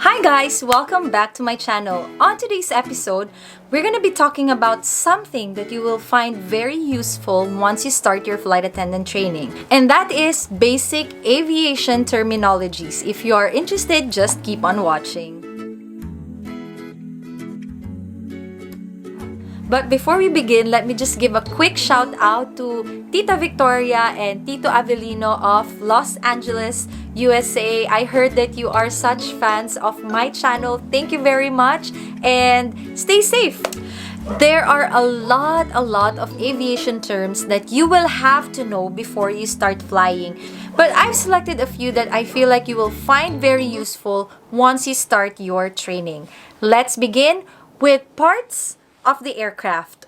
Hi guys, welcome back to my channel. On today's episode, we're going to be talking about something that you will find very useful once you start your flight attendant training. And that is basic aviation terminologies. If you are interested, just keep on watching. But before we begin, let me just give a quick shout out to Tita Victoria and Tito Avelino of Los Angeles, USA. I heard that you are such fans of my channel. Thank you very much and stay safe. There are a lot of aviation terms that you will have to know before you start flying. But I've selected a few that I feel like you will find very useful once you start your training. Let's begin with parts of the aircraft.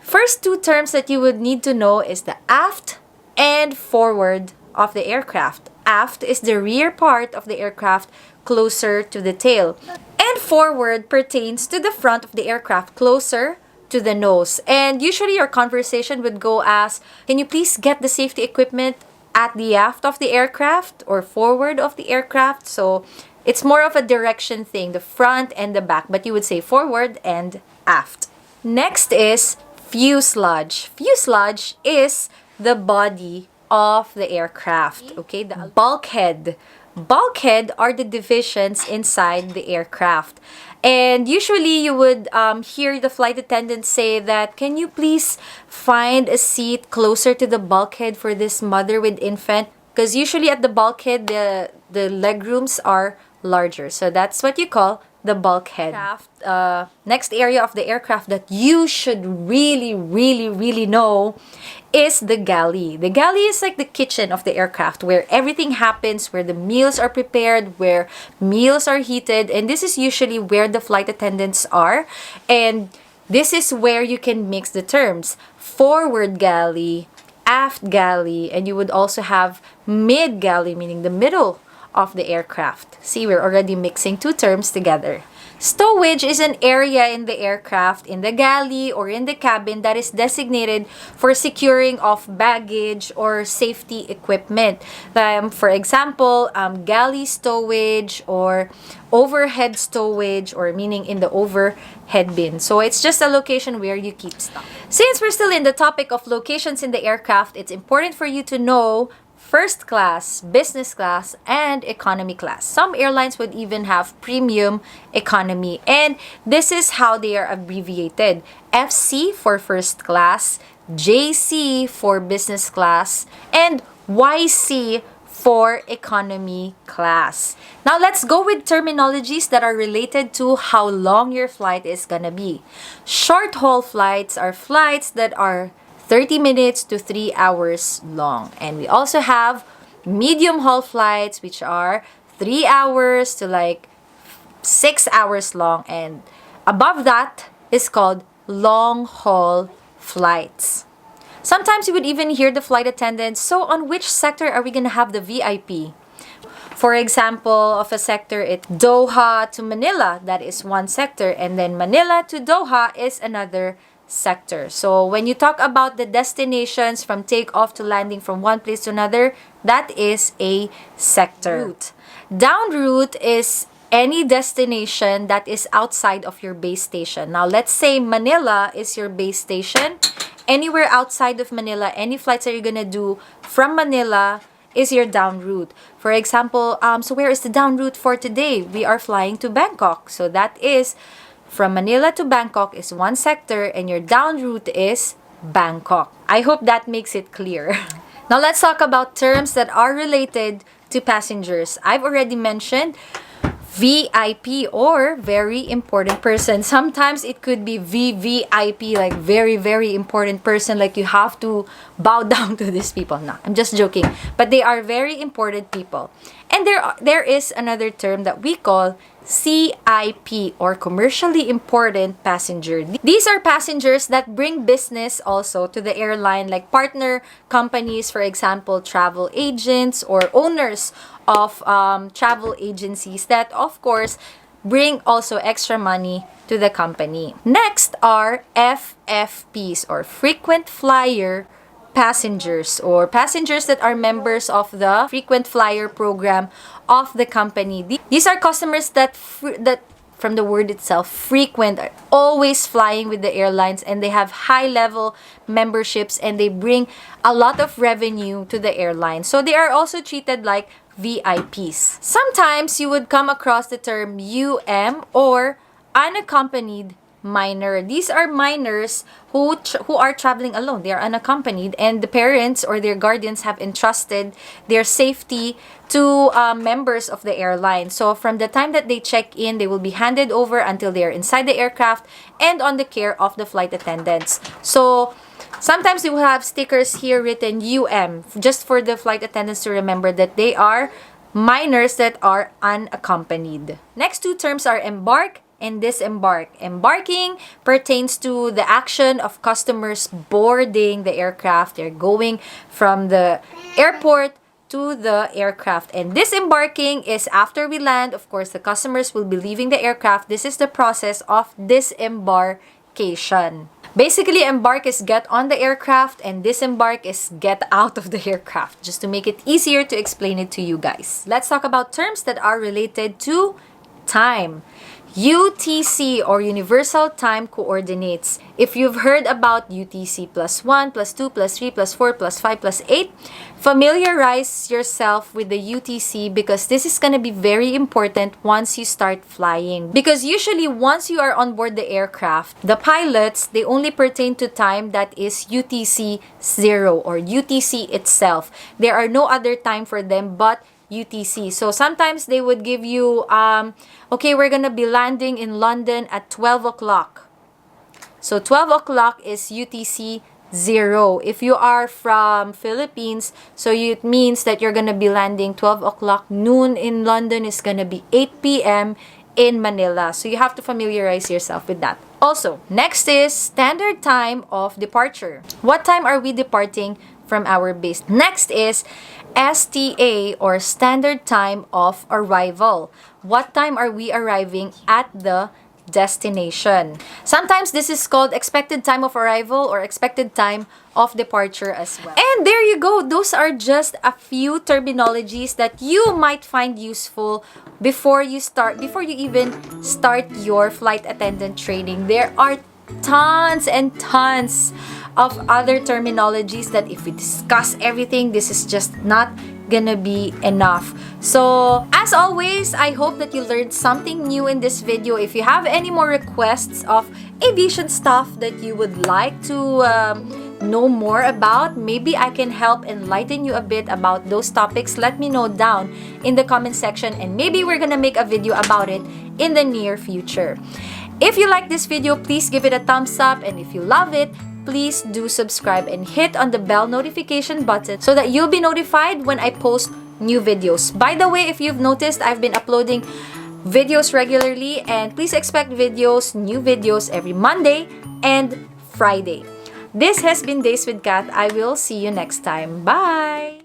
First two terms that you would need to know is the aft and forward of the aircraft. Aft is the rear part of the aircraft closer to the tail. And forward pertains to the front of the aircraft closer to the nose. And usually your conversation would go as, can you please get the safety equipment at the aft of the aircraft or forward of the aircraft? So it's more of a direction thing, the front and the back, but you would say forward and aft. Next is fuselage. Fuselage is the body of the aircraft, okay? The bulkhead. Bulkhead are the divisions inside the aircraft. And usually you would hear the flight attendant say that, can you please find a seat closer to the bulkhead for this mother with infant? Because usually at the bulkhead, the leg rooms are larger. So that's what you call the bulkhead. Next area of the aircraft that you should really know is the galley. The galley is like the kitchen of the aircraft where everything happens, where the meals are prepared, where meals are heated, and this is usually where the flight attendants are. And this is where you can mix the terms. Forward galley, aft galley, and you would also have mid galley, meaning the middle of the aircraft. See, we're already mixing two terms together. Stowage is an area in the aircraft, in the galley or in the cabin that is designated for securing of baggage or safety equipment. For example, galley stowage or overhead stowage, or meaning in the overhead bin. So it's just a location where you keep stuff. Since we're still in the topic of locations in the aircraft, it's important for you to know first class, business class, and economy class. Some airlines would even have premium economy, and this is how they are abbreviated. FC for first class, JC for business class, and YC for economy class. Now let's go with terminologies that are related to how long your flight is gonna be. Short haul flights are flights that are 30 minutes to 3 hours long. And we also have medium haul flights, which are 3 hours to like 6 hours long. And above that is called long haul flights. Sometimes you would even hear the flight attendants, so on which sector are we going to have the VIP? For example, of a sector, it's Doha to Manila. That is one sector. And then Manila to Doha is another sector. So when you talk about the destinations from takeoff to landing from one place to another, that is a sector. Route. Down route is any destination that is outside of your base station. Now let's say Manila is your base station. Anywhere outside of Manila, any flights that you're gonna do from Manila is your down route. For example, so where is the down route for today? We are flying to Bangkok. So that is from Manila to Bangkok is one sector, and your down route is Bangkok. I hope that makes it clear. Now let's talk about terms that are related to passengers. I've already mentioned VIP or very important person. Sometimes it could be VVIP, like very important person, like you have to bow down to these people. No, I'm just joking. But they are very important people. And there is another term that we call CIP or commercially important passenger. These are passengers that bring business also to the airline, like partner companies, for example, travel agents or owners of travel agencies that, of course, bring also extra money to the company. Next are FFPs or frequent flyer passengers or passengers that are members of the frequent flyer program of the company. These are customers that from the word itself, frequent, are always flying with the airlines, and they have high level memberships, and they bring a lot of revenue to the airline. So they are also treated like VIPs. Sometimes you would come across the term UM or unaccompanied minor. These are minors who are traveling alone. They are unaccompanied, and the parents or their guardians have entrusted their safety to members of the airline. So from the time that they check in, they will be handed over until they are inside the aircraft and on the care of the flight attendants. So sometimes they will have stickers here written UM, just for the flight attendants to remember that they are minors that are unaccompanied. Next two terms are embark and disembark. Embarking pertains to the action of customers boarding the aircraft. They're going from the airport to the aircraft. And disembarking is after we land. Of course, the customers will be leaving the aircraft. This is the process of disembarkation. Basically, embark is get on the aircraft, and disembark is get out of the aircraft, just to make it easier to explain it to you guys. Let's talk about terms that are related to time. UTC or Universal Time Coordinates. If you've heard about UTC plus 1, plus 2, plus 3, plus 4, plus 5, plus 8, familiarize yourself with the UTC, because this is going to be very important once you start flying. Because usually once you are on board the aircraft, the pilots, they only pertain to time that is UTC 0 or UTC itself. There are no other time for them but UTC. So sometimes they would give you, okay, we're gonna be landing in London at 12 o'clock. So 12 o'clock is UTC 0. If you are from Philippines, so it means that you're gonna be landing 12 o'clock noon in London is gonna be 8 p.m. in Manila. So you have to familiarize yourself with that. Also, next is standard time of departure. What time are we departing from our base? Next is STA or standard time of arrival. What time are we arriving at the destination? Sometimes this is called expected time of arrival or expected time of departure as well. And there you go. Those are just a few terminologies that you might find useful before you even start your flight attendant training. There are tons and tons of other terminologies that if we discuss everything, this is just not gonna be enough. So as always, I hope that you learned something new in this video. If you have any more requests of aviation stuff that you would like to know more about, maybe I can help enlighten you a bit about those topics. Let me know down in the comment section, and maybe we're gonna make a video about it in the near future. If you like this video, please give it a thumbs up, and if you love it, please do subscribe and hit on the bell notification button so that you'll be notified when I post new videos. By the way, if you've noticed, I've been uploading videos regularly, and please expect new videos every Monday and Friday. This has been Days with Kath. I will see you next time. Bye!